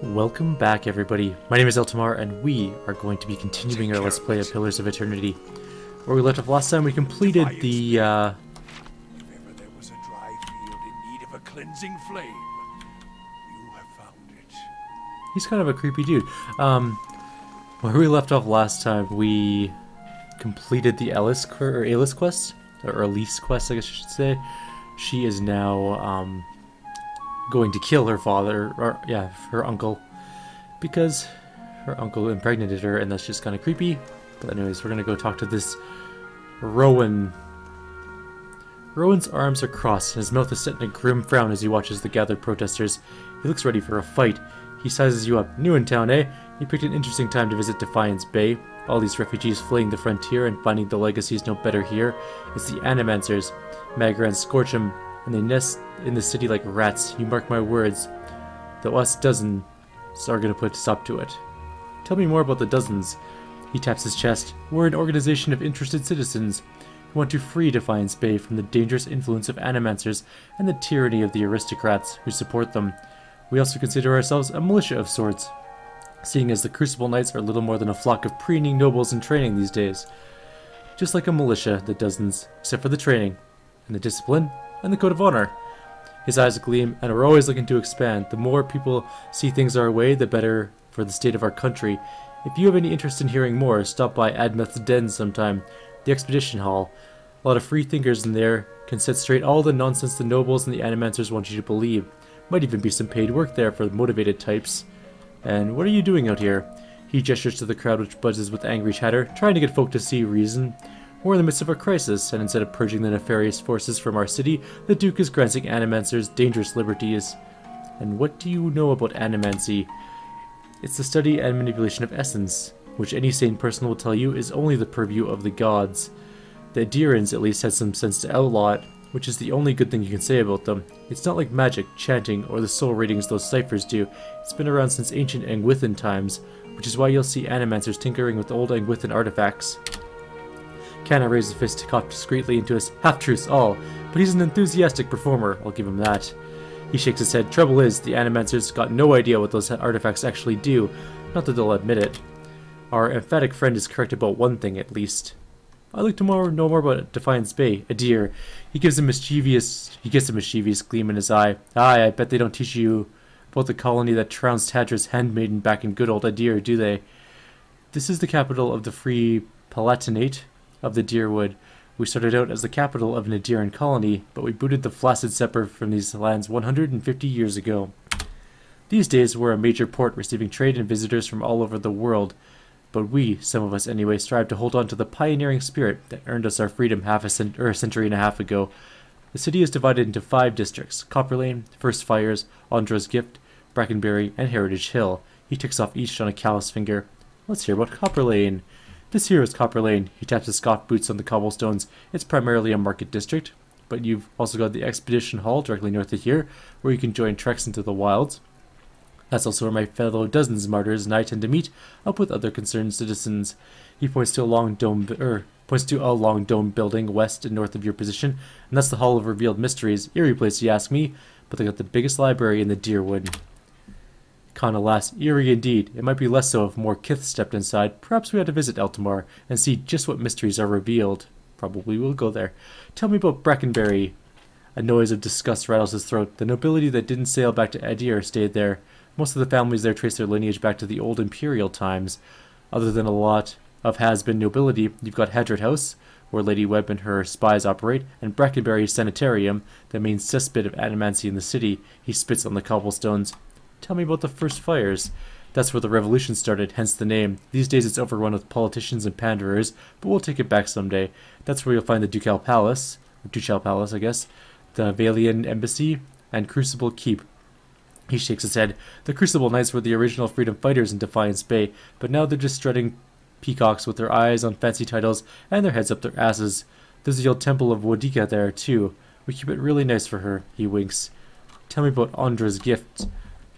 Welcome back, everybody. My name is Eltimar, and we are going to be continuing our Let's Play of Pillars of Eternity. Where we left off last time, we completed the, If ever there was a dry field in need of a cleansing flame, you have found it. He's kind of a creepy dude. Where we left off last time, we completed the Alice quest, or Elise quest, I guess I should say. She is now, going to kill her father, or yeah, her uncle, because her uncle impregnated her, and that's just kind of creepy. But anyways, we're gonna go talk to this Rowan. Rowan's arms are crossed, and his mouth is set in a grim frown as he watches the gathered protesters. He looks ready for a fight. He sizes you up. New in town, eh? You picked an interesting time to visit Defiance Bay. All these refugees fleeing the frontier and finding the legacies no better here. It's the Animancers. Magrans scorch them, and they nest in the city like rats. You mark my words. The us dozens are gonna put a stop to it. Tell me more about the dozens. He taps his chest. We're an organization of interested citizens who want to free Defiance Bay from the dangerous influence of Animancers and the tyranny of the aristocrats who support them. We also consider ourselves a militia of sorts, seeing as the Crucible Knights are little more than a flock of preening nobles in training these days. Just like a militia, the dozens, except for the training, and the discipline, and the code of honor. His eyes gleam, and we're always looking to expand. The more people see things our way, the better for the state of our country. If you have any interest in hearing more, stop by Admeth's Den sometime, the Expedition Hall. A lot of free thinkers in there can set straight all the nonsense the nobles and the Animancers want you to believe. Might even be some paid work there for motivated types. And what are you doing out here? He gestures to the crowd, which buzzes with angry chatter, trying to get folk to see reason. We're in the midst of a crisis, and instead of purging the nefarious forces from our city, the Duke is granting Animancers dangerous liberties. And what do you know about Animancy? It's the study and manipulation of essence, which any sane person will tell you is only the purview of the gods. The Adherans at least had some sense to outlaw it, which is the only good thing you can say about them. It's not like magic, chanting, or the soul readings those ciphers do. It's been around since ancient Angwithan times, which is why you'll see Animancers tinkering with old Angwithan artifacts. Kana raised a fist to cough discreetly into his half-truths all, but he's an enthusiastic performer, I'll give him that. He shakes his head. Trouble is, the Animancers got no idea what those artifacts actually do, not that they'll admit it. Our emphatic friend is correct about one thing, at least. I'd like to know more about Defiance Bay, a deer. He gets a mischievous gleam in his eye. Aye, I bet they don't teach you about the colony that trounced Hadra's handmaiden back in good old Adir, do they? This is the capital of the Free Palatinate of the Deerwood. We started out as the capital of an Adiran colony, but we booted the flaccid Sepper from these lands 150 years ago. These days we're a major port receiving trade and visitors from all over the world, but we, some of us anyway, strive to hold on to the pioneering spirit that earned us our freedom a century and a half ago. The city is divided into 5 districts: Copperlane, First Fires, Andra's Gift, Brackenbury, and Heritage Hill. He ticks off each on a callous finger. Let's hear about Copperlane. This here is Copperlane. He taps his scoffed boots on the cobblestones. It's primarily a market district, but you've also got the Expedition Hall directly north of here, where you can join treks into the wilds. That's also where my fellow dozens martyrs and I tend to meet up with other concerned citizens. He points to a long dome building west and north of your position, and that's the Hall of Revealed Mysteries. Eerie place, you ask me, but they got the biggest library in the Deerwood. Kana laughs. Eerie indeed. It might be less so if more kith stepped inside. Perhaps we ought to visit Eltimar and see just what mysteries are revealed. Probably we'll go there. Tell me about Brackenbury. A noise of disgust rattles his throat. The nobility that didn't sail back to Adir stayed there. Most of the families there trace their lineage back to the old imperial times. Other than a lot of has-been nobility, you've got Hadred House, where Lady Webb and her spies operate, and Brackenbury Sanitarium, the main cesspit of animancy in the city. He spits on the cobblestones. Tell me about the First Fires. That's where the revolution started, hence the name. These days it's overrun with politicians and panderers, but we'll take it back someday. That's where you'll find the Ducal Palace, I guess, the Valian Embassy, and Crucible Keep. He shakes his head. The Crucible Knights were the original freedom fighters in Defiance Bay, but now they're just strutting peacocks with their eyes on fancy titles and their heads up their asses. There's the old temple of Wodika there, too. We keep it really nice for her. He winks. Tell me about Andra's Gift.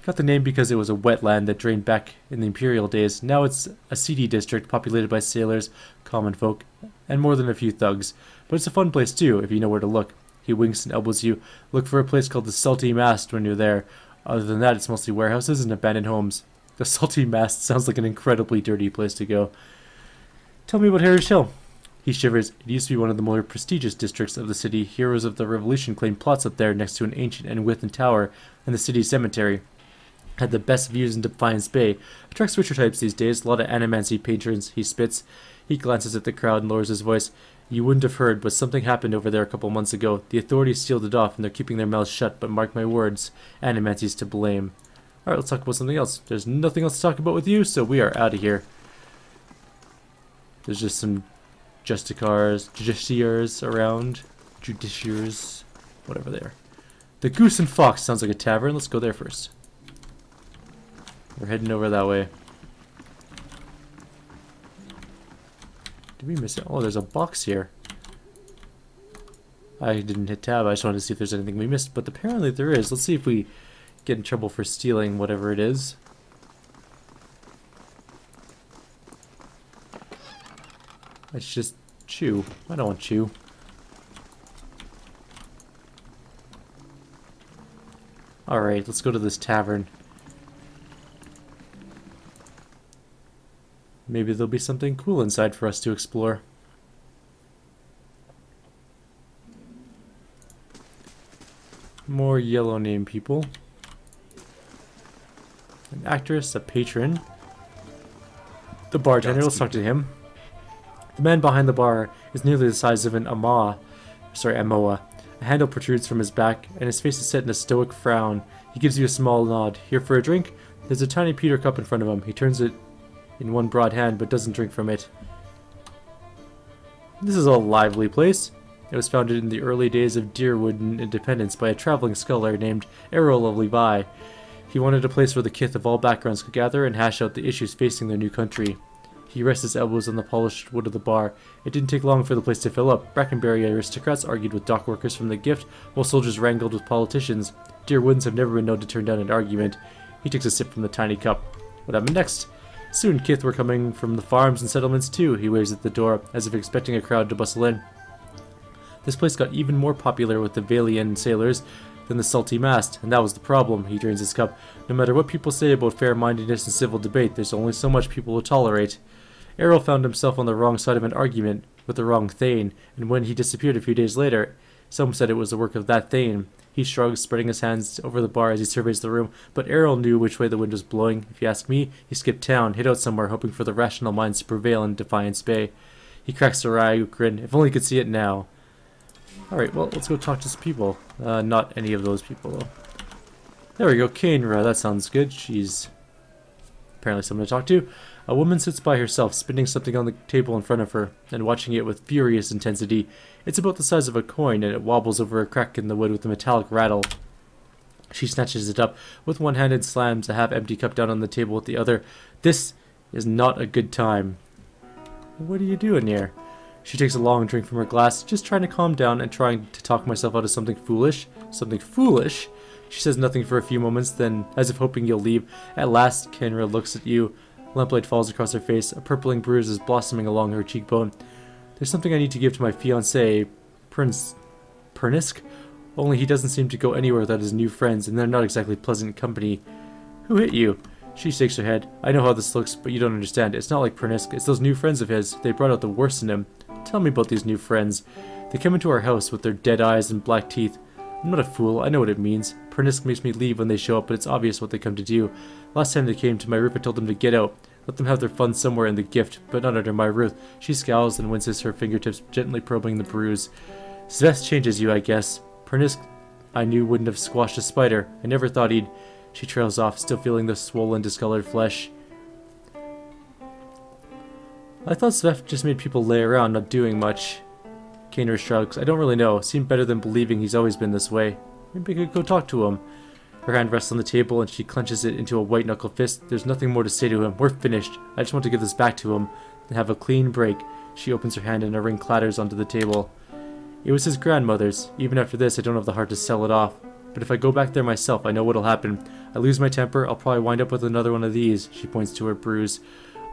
Got the name because it was a wetland that drained back in the imperial days. Now it's a seedy district populated by sailors, common folk, and more than a few thugs. But it's a fun place too, if you know where to look. He winks and elbows you. Look for a place called the Salty Mast when you're there. Other than that, it's mostly warehouses and abandoned homes. The Salty Mast sounds like an incredibly dirty place to go. Tell me about Heritage Hill. He shivers. It used to be one of the more prestigious districts of the city. Heroes of the Revolution claimed plots up there next to an ancient and within tower and the city's cemetery. Had the best views in Defiance Bay. Attracts richer types these days. A lot of animancy patrons. He spits. He glances at the crowd and lowers his voice. You wouldn't have heard, but something happened over there a couple months ago. The authorities sealed it off and they're keeping their mouths shut, but mark my words, animancy's to blame. Alright, let's talk about something else. There's nothing else to talk about with you, so we are out of here. There's just some justiciars around. Judiciaries, whatever they are. The Goose and Fox sounds like a tavern. Let's go there first. We're heading over that way. Did we miss it? Oh, there's a box here. I didn't hit tab. I just wanted to see if there's anything we missed, but apparently there is. Let's see if we get in trouble for stealing whatever it is. Let's just chew. I don't want chew. Alright, let's go to this tavern. Maybe there'll be something cool inside for us to explore. More yellow name people. An actress, a patron. The bartender, let's talk to him. The man behind the bar is nearly the size of an Amoa. A handle protrudes from his back, and his face is set in a stoic frown. He gives you a small nod. Here for a drink? There's a tiny pewter cup in front of him. He turns it in one broad hand, but doesn't drink from it. This is a lively place. It was founded in the early days of Deerwood and Independence by a traveling scholar named Errol of Levi. He wanted a place where the kith of all backgrounds could gather and hash out the issues facing their new country. He rests his elbows on the polished wood of the bar. It didn't take long for the place to fill up. Brackenbury aristocrats argued with dock workers from the gift, while soldiers wrangled with politicians. Deerwoodans have never been known to turn down an argument. He takes a sip from the tiny cup. What happened next? Soon kith were coming from the farms and settlements too. He waves at the door, as if expecting a crowd to bustle in. This place got even more popular with the Valian sailors than the Salty Mast, and that was the problem. He drains his cup. No matter what people say about fair-mindedness and civil debate, there's only so much people will tolerate. Errol found himself on the wrong side of an argument with the wrong Thane, and when he disappeared a few days later, some said it was the work of that Thane. He shrugs, spreading his hands over the bar as he surveys the room, but Errol knew which way the wind was blowing. If you ask me, he skipped town, hid out somewhere, hoping for the rational minds to prevail in Defiance Bay. He cracks a wry grin. If only he could see it now. Alright, well, let's go talk to some people. Not any of those people, though. There we go, Kyndra. That sounds good. She's apparently someone to talk to. A woman sits by herself, spinning something on the table in front of her, and watching it with furious intensity. It's about the size of a coin, and it wobbles over a crack in the wood with a metallic rattle. She snatches it up with one hand and slams a half-empty cup down on the table with the other. This is not a good time. What are you doing here? She takes a long drink from her glass, just trying to calm down and trying to talk myself out of something foolish. Something foolish? She says nothing for a few moments, then, as if hoping you'll leave, at last Kyndra looks at you. Lamplight falls across her face. A purpling bruise is blossoming along her cheekbone. There's something I need to give to my fiancé, Pernisk, only he doesn't seem to go anywhere without his new friends, and they're not exactly pleasant company. Who hit you? She shakes her head. I know how this looks, but you don't understand. It's not like Pernisk. It's those new friends of his. They brought out the worst in him. Tell me about these new friends. They come into our house with their dead eyes and black teeth. I'm not a fool. I know what it means. Pernisk makes me leave when they show up, but it's obvious what they come to do. Last time they came to my roof, I told them to get out. Let them have their fun somewhere in the gift, but not under my roof. She scowls and winces, her fingertips gently probing the bruise. Zveth changes you, I guess. Pernisk, I knew, wouldn't have squashed a spider. I never thought he'd... She trails off, still feeling the swollen, discolored flesh. I thought Zveth just made people lay around, not doing much. Kyndra shrugs. I don't really know. Seemed better than believing he's always been this way. Maybe I could go talk to him. Her hand rests on the table and she clenches it into a white-knuckle fist. There's nothing more to say to him. We're finished. I just want to give this back to him and have a clean break. She opens her hand and a ring clatters onto the table. It was his grandmother's. Even after this, I don't have the heart to sell it off. But if I go back there myself, I know what'll happen. I lose my temper, I'll probably wind up with another one of these. She points to her bruise.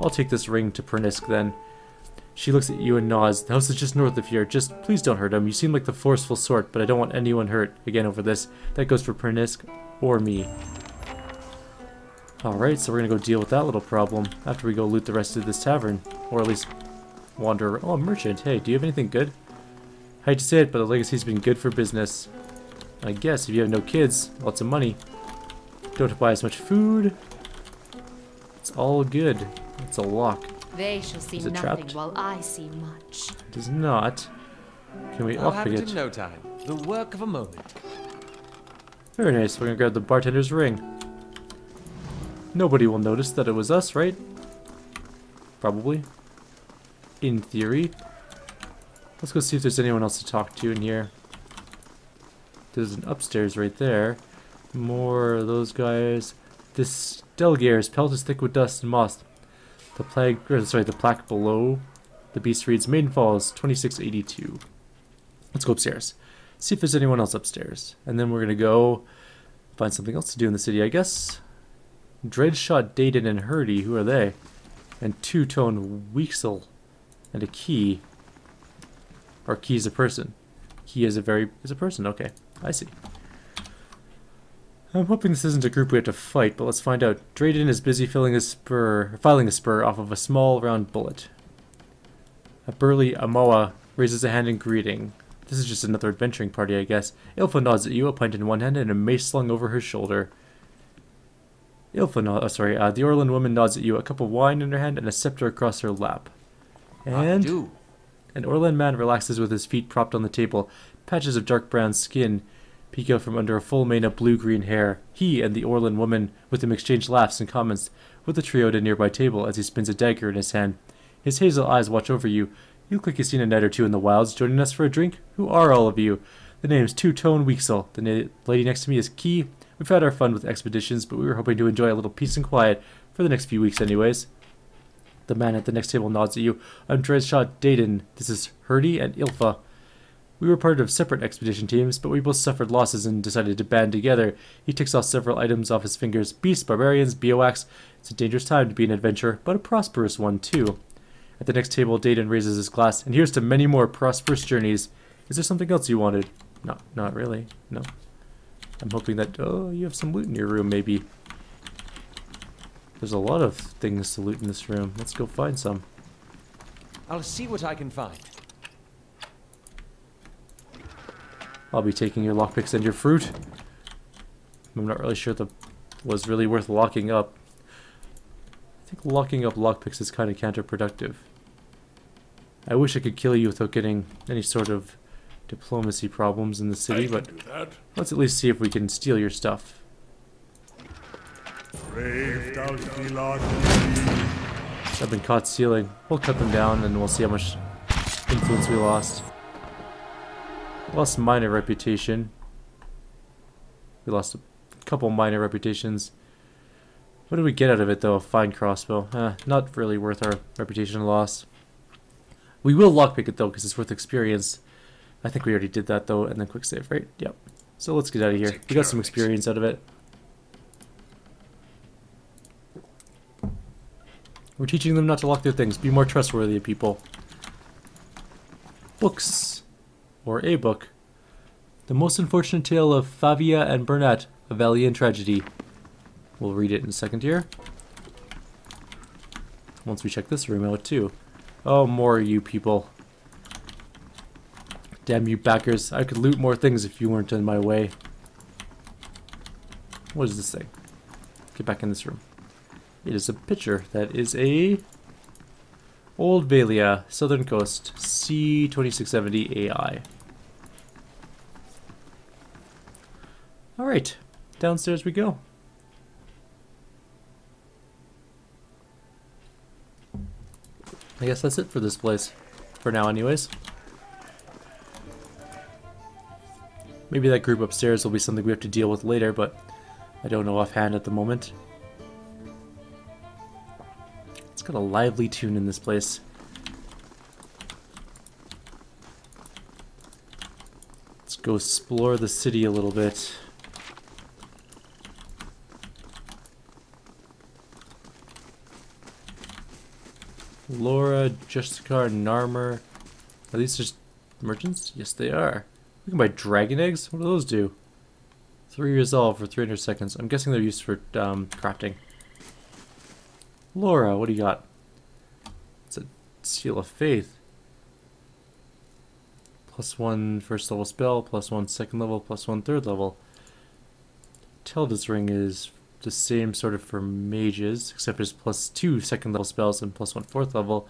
I'll take this ring to Pernisk then. She looks at you and nods. The house is just north of here. Just please don't hurt him. You seem like the forceful sort, but I don't want anyone hurt again over this. That goes for Pernisk or me. Alright, so we're gonna go deal with that little problem after we go loot the rest of this tavern. Or at least wander around. Oh, merchant. Hey, do you have anything good? I hate to say it, but the legacy's been good for business. I guess if you have no kids, lots of money. Don't have to buy as much food. It's all good. It's a lock. They shall see nothing trapped? while I see much. It is not. Can we I'll have lockpick it it? in no time. The work of a moment. Very nice. We're gonna grab the bartender's ring. Nobody will notice that it was us, right? Probably. In theory. Let's go see if there's anyone else to talk to in here. There's an upstairs right there. More of those guys. This Delgair's pelt is thick with dust and moss. The plaque below the beast reads Maiden Falls 2682. Let's go upstairs. See if there's anyone else upstairs. And then we're gonna go find something else to do in the city, I guess. Dreadshot, Dayton, and Hurdy, who are they? And Two-Tone Weaksel. And a key. Or key is a person. Key is a person, okay. I see. I'm hoping this isn't a group we have to fight, but let's find out. Drayden is busy filing a spur off of a small round bullet. A burly Amoa raises a hand in greeting. This is just another adventuring party, I guess. Ilfa nods at you, a pint in one hand and a mace slung over her shoulder. The Orlan woman nods at you, a cup of wine in her hand and a scepter across her lap. And an Orlan man relaxes with his feet propped on the table. Patches of dark brown skin peek out from under a full mane of blue-green hair. He and the Orlan woman with him exchange laughs and comments with the trio at a nearby table as he spins a dagger in his hand. His hazel eyes watch over you. You look like you've seen a night or two in the wilds. Joining us for a drink? Who are all of you? The name's Two-Tone Weaksel. The lady next to me is Key. We've had our fun with expeditions, but we were hoping to enjoy a little peace and quiet for the next few weeks anyways. The man at the next table nods at you. I'm Dreadshot Dayton. This is Hurdy and Ilfa. We were part of separate expedition teams, but we both suffered losses and decided to band together. He ticks off several items off his fingers. Beasts, barbarians, bioax. It's a dangerous time to be an adventurer, but a prosperous one too. At the next table, Dayton raises his glass, and here's to many more prosperous journeys. Is there something else you wanted? No, not really. No. I'm hoping that, oh, you have some loot in your room, maybe. There's a lot of things to loot in this room. Let's go find some. I'll see what I can find. I'll be taking your lockpicks and your fruit. I'm not really sure that was really worth locking up. I think locking up lockpicks is kind of counterproductive. I wish I could kill you without getting any sort of diplomacy problems in the city, but let's at least see if we can steal your stuff. I've been caught stealing. We'll cut them down and we'll see how much influence we lost. Lost minor reputation. We lost a couple minor reputations. What did we get out of it though? A fine crossbow. Not really worth our reputation loss. We will lockpick it though because it's worth experience. I think we already did that though, and then quick save, right? Yep. So let's get out of here. We got some experience out of it. We're teaching them not to lock their things. Be more trustworthy, people. Books. Or a book. The Most Unfortunate Tale of Favia and Burnett, a Valiant Tragedy. We'll read it in a second here. Once we check this room out too. Oh, more you people. Damn you backers. I could loot more things if you weren't in my way. What is this thing? Get back in this room. It is a picture. That is a Old Valia, Southern Coast, C2670 AI. Alright, downstairs we go. I guess that's it for this place. For now anyways. Maybe that group upstairs will be something we have to deal with later, but I don't know offhand at the moment. It's got a lively tune in this place. Let's go explore the city a little bit. Laura, Justicar, Narmer. Are these just merchants? Yes, they are. We can buy dragon eggs? What do those do? 3 resolve for 300 seconds. I'm guessing they're used for crafting. Laura, what do you got? It's a Seal of Faith. +1 first level spell, +1 second level, +1 third level. Tilda's Ring is the same sort of for mages, except it's +2 second level spells and +1 fourth level.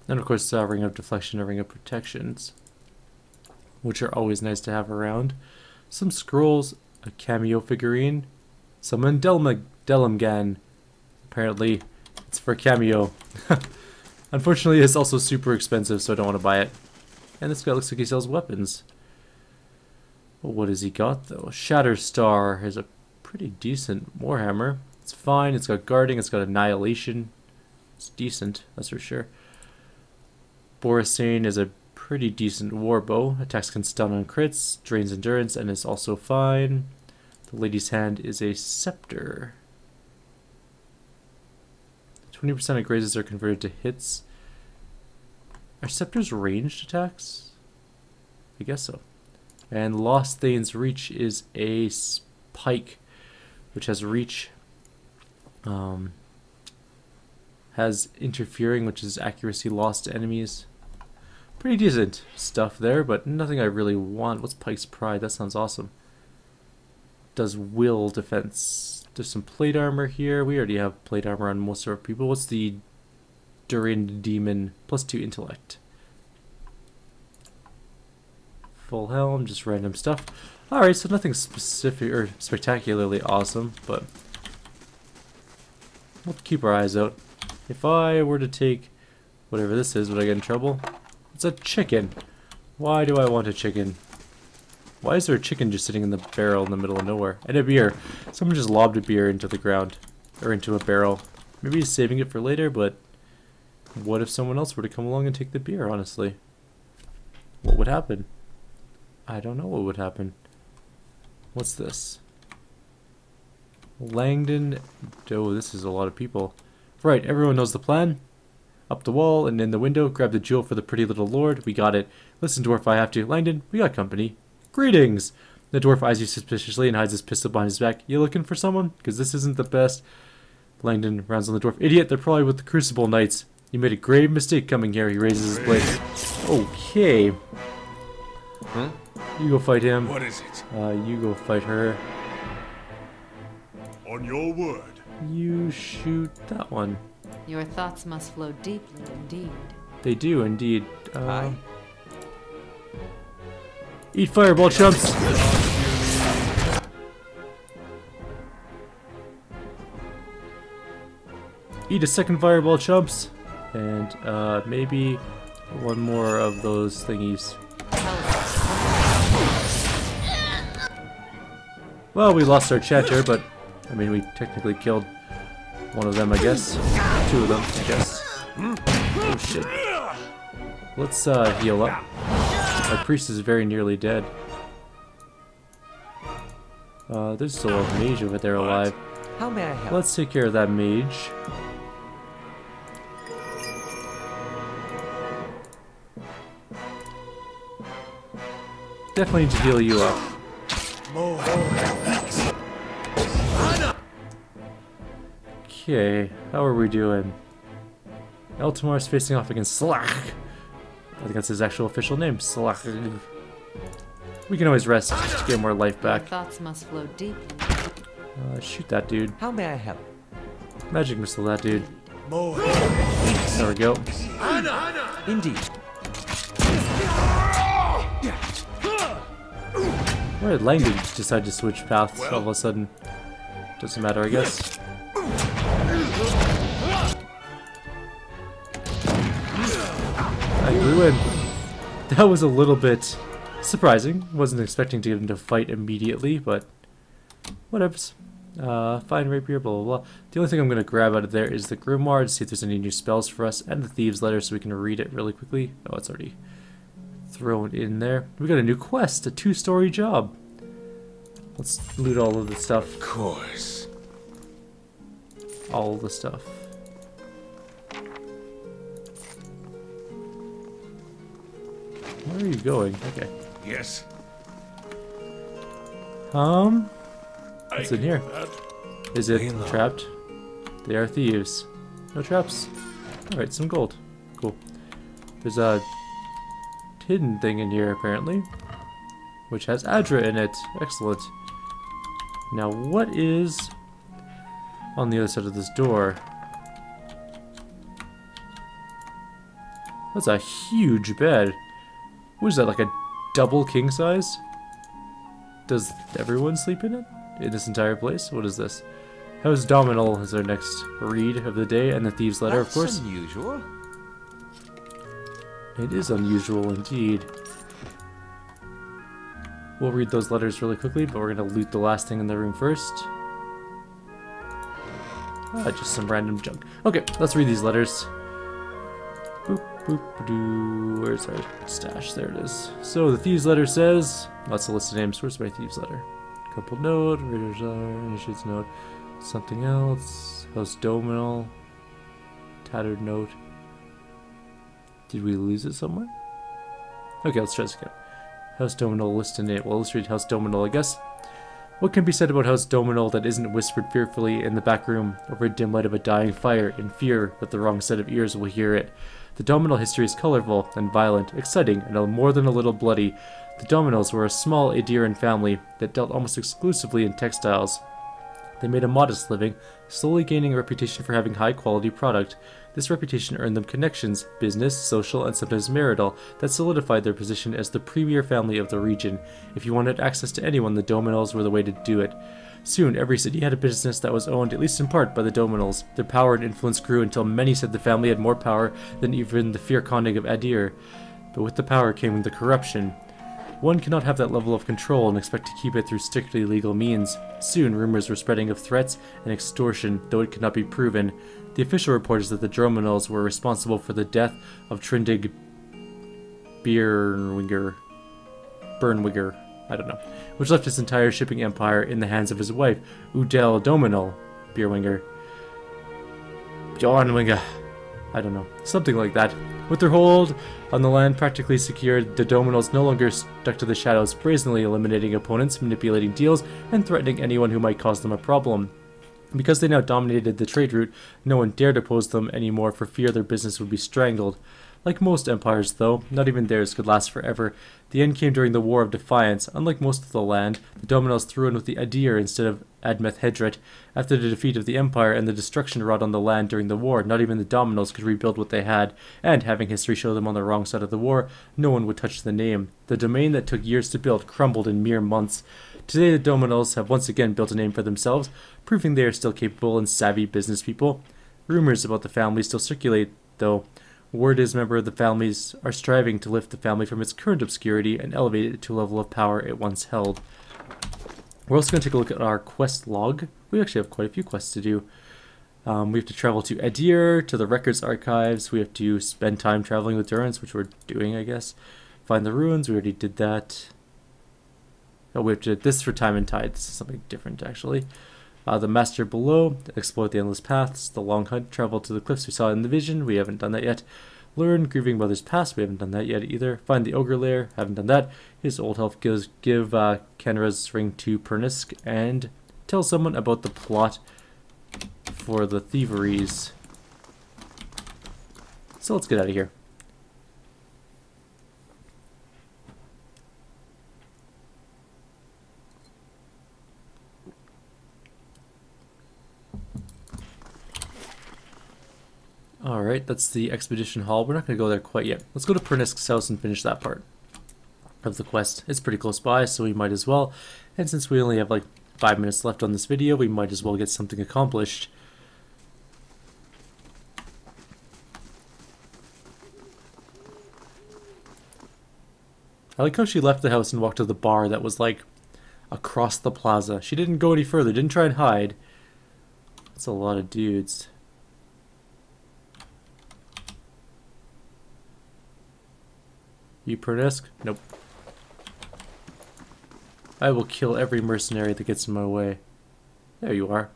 And of course, Ring of Deflection and Ring of Protections, which are always nice to have around. Some scrolls, a cameo figurine, some Delmgan. Apparently, it's for cameo. Unfortunately, it's also super expensive, so I don't want to buy it. And this guy looks like he sells weapons. But what has he got, though? Shatterstar is a pretty decent Warhammer. It's fine. It's got guarding. It's got annihilation. It's decent, that's for sure. Borisane is a pretty decent warbow. Attacks can stun on crits, drains endurance, and is also fine. The Lady's Hand is a scepter. 20% of grazes are converted to hits. Are scepters ranged attacks? I guess so. And Lost Thane's Reach is a pike, which has reach. Has interfering, which is accuracy lost to enemies. Pretty decent stuff there, but nothing I really want. What's Pike's Pride? That sounds awesome. Does will defense. There's some plate armor here. We already have plate armor on most of our people. What's the Durin Demon? +2 intellect. Full helm, just random stuff. Alright, so nothing specific or spectacularly awesome, but we'll keep our eyes out. If I were to take whatever this is, would I get in trouble? It's a chicken. Why do I want a chicken? Why is there a chicken just sitting in the barrel in the middle of nowhere? And a beer. Someone just lobbed a beer into the ground. Or into a barrel. Maybe he's saving it for later, but what if someone else were to come along and take the beer, honestly? What would happen? I don't know what would happen. What's this? Langdon. Oh, this is a lot of people. Right, everyone knows the plan. Up the wall and in the window, grab the jewel for the pretty little lord. We got it. Listen, dwarf, I have to. Langdon, we got company. Greetings! The dwarf eyes you suspiciously and hides his pistol behind his back. You looking for someone? Because this isn't the best. Langdon rounds on the dwarf. Idiot, they're probably with the Crucible Knights. You made a grave mistake coming here. He raises his blade. Okay. Huh? You go fight him. What is it? You go fight her. On your word. You shoot that one. Your thoughts must flow deeply indeed. They do indeed. Aye. Eat fireball, chumps! Eat a second fireball, chumps! And maybe one more of those thingies. Well, we lost our chatter, but I mean, we technically killed one of them, I guess. Two of them, I guess. Oh shit. Let's heal up. Our priest is very nearly dead. There's still a mage over there alive. How may I help? Let's take care of that mage. Definitely need to heal you up. Okay, how are we doing? Eltimar's facing off against Slack. I think that's his actual official name, Slack. We can always rest to get more life Your back. thoughts must flow deeply. Shoot that dude. How may I help? Magic missile that dude. There we go. Indeed. Why did Langdon decide to switch paths all of a sudden? Doesn't matter, I guess. I grew in. That was a little bit surprising. Wasn't expecting to get into a fight immediately, but whatevs. Fine rapier, blah blah blah. The only thing I'm going to grab out of there is the grimoire to see if there's any new spells for us, and the Thieves Letter so we can read it really quickly. Oh, it's already thrown in there. We got a new quest, a 2-story job. Let's loot all of the stuff. Of course. All the stuff. Where are you going? Okay. Yes. What's in here? That. Is it trapped? They are thieves. No traps. Alright, some gold. Cool. There's a hidden thing in here, apparently, which has Adra in it. Excellent. Now, what is on the other side of this door? That's a huge bed. What is that, like a double king size? Does everyone sleep in it? In this entire place? What is this? House Dominal is our next read of the day, and the Thieves Letter, of course. That's unusual. It is unusual indeed. We'll read those letters really quickly, but we're going to loot the last thing in the room first. Ah, just some random junk. Okay, let's read these letters. Boop, boop, doo. Where's our stash? There it is. So the Thieves Letter says, lots of list of names. Where's my Thieves Letter? Crumpled note, reader's initiates note, something else, House Dominal, tattered note. Did we lose it somewhere? Okay, let's try this again. House Dominal, list and name. Well, let's read House Dominal, I guess. What can be said about House Dominal that isn't whispered fearfully in the back room over a dim light of a dying fire, in fear that the wrong set of ears will hear it? The Dominal history is colorful and violent, exciting, and more than a little bloody. The Dominals were a small Adiran family that dealt almost exclusively in textiles. They made a modest living, slowly gaining a reputation for having high-quality product. This reputation earned them connections, business, social, and sometimes marital, that solidified their position as the premier family of the region. If you wanted access to anyone, the Dominals were the way to do it. Soon, every city had a business that was owned, at least in part, by the Dominals. Their power and influence grew until many said the family had more power than even the Fyrkonig of Adir. But with the power came the corruption. One cannot have that level of control and expect to keep it through strictly legal means. Soon, rumors were spreading of threats and extortion, though it could not be proven. The official report is that the Drominals were responsible for the death of Trindig Bernwiger, I don't know, which left his entire shipping empire in the hands of his wife, Udel Dominal Bierwinger. Bjornwinger, I don't know, something like that. With their hold on the land practically secured, the Dominals no longer stuck to the shadows, brazenly eliminating opponents, manipulating deals, and threatening anyone who might cause them a problem. Because they now dominated the trade route, no one dared oppose them anymore for fear their business would be strangled. Like most empires, though, not even theirs could last forever. The end came during the War of Defiance. Unlike most of the land, the Dominals threw in with the Adir instead of Admeth Hedret. After the defeat of the Empire and the destruction wrought on the land during the war, not even the Dominals could rebuild what they had, and, having history show them on the wrong side of the war, no one would touch the name. The domain that took years to build crumbled in mere months. Today the Dominals have once again built a name for themselves, proving they are still capable and savvy business people. Rumors about the family still circulate, though. Word is members of the families are striving to lift the family from its current obscurity and elevate it to a level of power it once held. We're also going to take a look at our quest log. We actually have quite a few quests to do. We have to travel to Adir, to the records archives. We have to spend time traveling with Durance, which we're doing, I guess. Find the ruins. We already did that. Oh, we have to. This is for Time and Tide. This is something different, actually. The Master Below. Explore the endless paths. The Long Hunt. Travel to the cliffs we saw in the vision. We haven't done that yet. Learn Grieving Mother's Past. We haven't done that yet either. Find the Ogre Lair. Haven't done that. His old health give Kenra's ring to Pernisk. And tell someone about the plot for the thieveries. So let's get out of here. Alright, that's the expedition hall. We're not going to go there quite yet. Let's go to Pernisk's house and finish that part of the quest. It's pretty close by, so we might as well. And since we only have like 5 minutes left on this video, we might as well get something accomplished. I like how she left the house and walked to the bar that was like across the plaza. She didn't go any further, didn't try and hide. That's a lot of dudes. You Pernisk? Nope. I will kill every mercenary that gets in my way. There you are.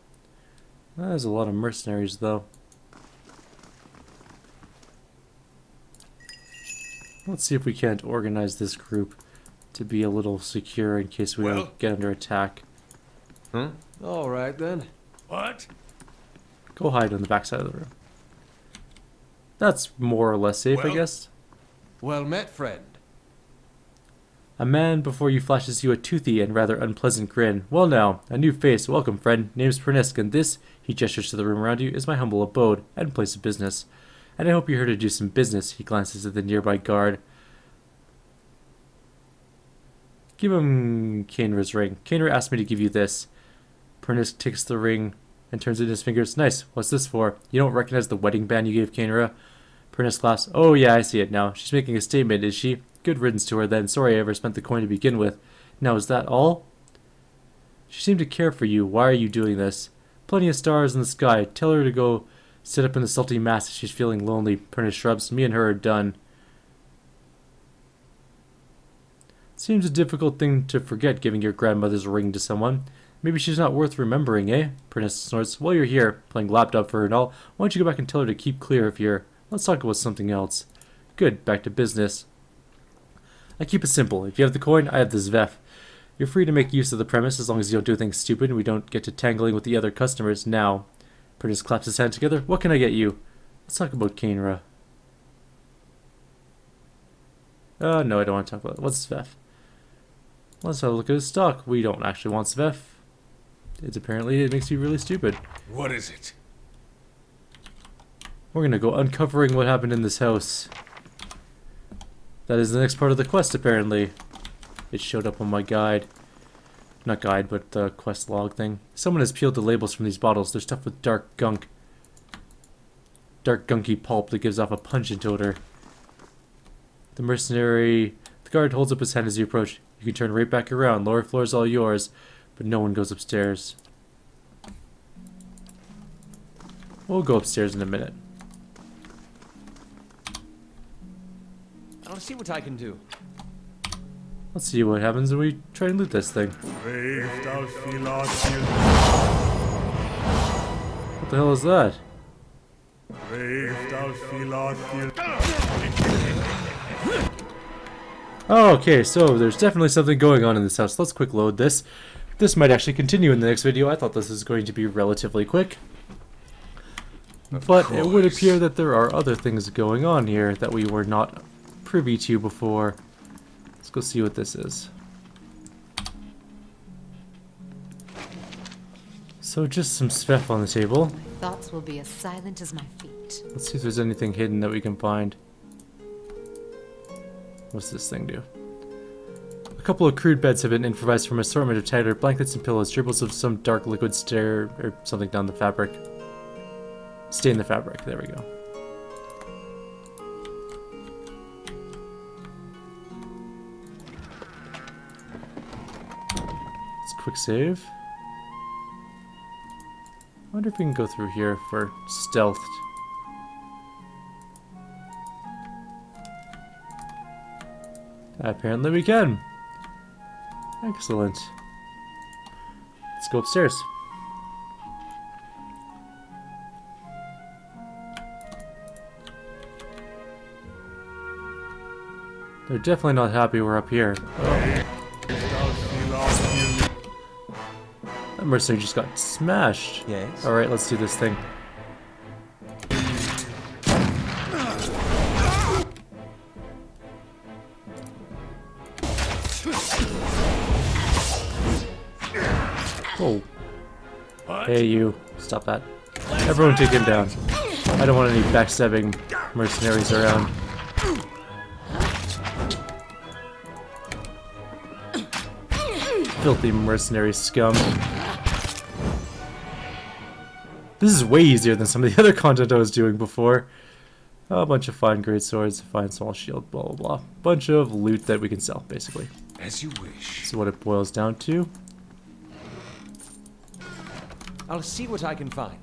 There's a lot of mercenaries, though. Let's see if we can't organize this group to be a little secure in case we don't get under attack. Huh? All right, then. What? Go hide on the backside of the room. That's more or less safe, I guess. Well met, friend. A man before you flashes you a toothy and rather unpleasant grin. Well now, a new face. Welcome, friend. Name's Pernisk, and this, he gestures to the room around you, is my humble abode and place of business. And I hope you're here to do some business. He glances at the nearby guard. Give him Kyndra's ring. Kyndra asked me to give you this. Pernisk takes the ring and turns it in his fingers. Nice. What's this for? You don't recognize the wedding band you gave Kyndra? Pernisk laughs. Oh yeah, I see it now. She's making a statement, is she? Good riddance to her then. Sorry I ever spent the coin to begin with. Now is that all? She seemed to care for you. Why are you doing this? Plenty of stars in the sky. Tell her to go sit up in the salty mass if she's feeling lonely. Pernisk shrugs. Me and her are done. Seems a difficult thing to forget, giving your grandmother's ring to someone. Maybe she's not worth remembering, eh? Pernisk snorts. While you're here, playing lapdog for her and all, why don't you go back and tell her to keep clear of here? Let's talk about something else. Good, back to business. I keep it simple. If you have the coin, I have the Zvef. You're free to make use of the premise as long as you don't do things stupid and we don't get to tangling with the other customers. Now, Pernisk claps his hands together. What can I get you? Let's talk about Kyndra. No, I don't want to talk about it. What's Zvef? Let's have a look at his stock. We don't actually want Zvef. It makes you really stupid. What is it? We're gonna go uncovering what happened in this house. That is the next part of the quest, apparently. It showed up on my guide. Not guide, but the quest log thing. Someone has peeled the labels from these bottles. They're stuffed with dark gunk. Dark gunky pulp that gives off a pungent odor. The guard holds up his hand as you approach. You can turn right back around. Lower floor's all yours. But no one goes upstairs. We'll go upstairs in a minute. I'll see what I can do. Let's see what happens when we try and loot this thing. What the hell is that? Oh, okay, so there's definitely something going on in this house. Let's quick load this. This might actually continue in the next video. I thought this was going to be relatively quick. But it would appear that there are other things going on here that we were not privy to before. Let's go see what this is. So just some Svef on the table. My thoughts will be as silent as my feet. Let's see if there's anything hidden that we can find. What's this thing do? A couple of crude beds have been improvised from an assortment of tattered blankets and pillows, dribbles of some dark liquid stain or something down the fabric. Stain the fabric, there we go. Let's quick save. I wonder if we can go through here for stealthed. Apparently we can. Excellent. Let's go upstairs. They're definitely not happy we're up here. Oh. That mercenary just got smashed. Yes. Alright, let's do this thing. Oh. Hey, you. Stop that. Everyone take him down. I don't want any backstabbing mercenaries around. Filthy mercenary scum. This is way easier than some of the other content I was doing before. A bunch of fine great swords, fine small shield, blah blah blah. Bunch of loot that we can sell, basically. As you wish. This is what it boils down to. I'll see what I can find.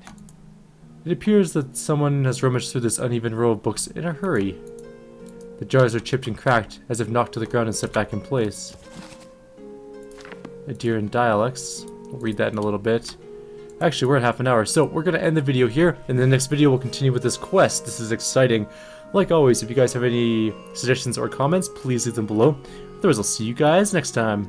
It appears that someone has rummaged through this uneven row of books in a hurry. The jars are chipped and cracked, as if knocked to the ground and set back in place. Adherent dialects. We'll read that in a little bit. Actually, we're at half an hour, so we're going to end the video here. In the next video, we'll continue with this quest. This is exciting. Like always, if you guys have any suggestions or comments, please leave them below. Otherwise, I'll see you guys next time.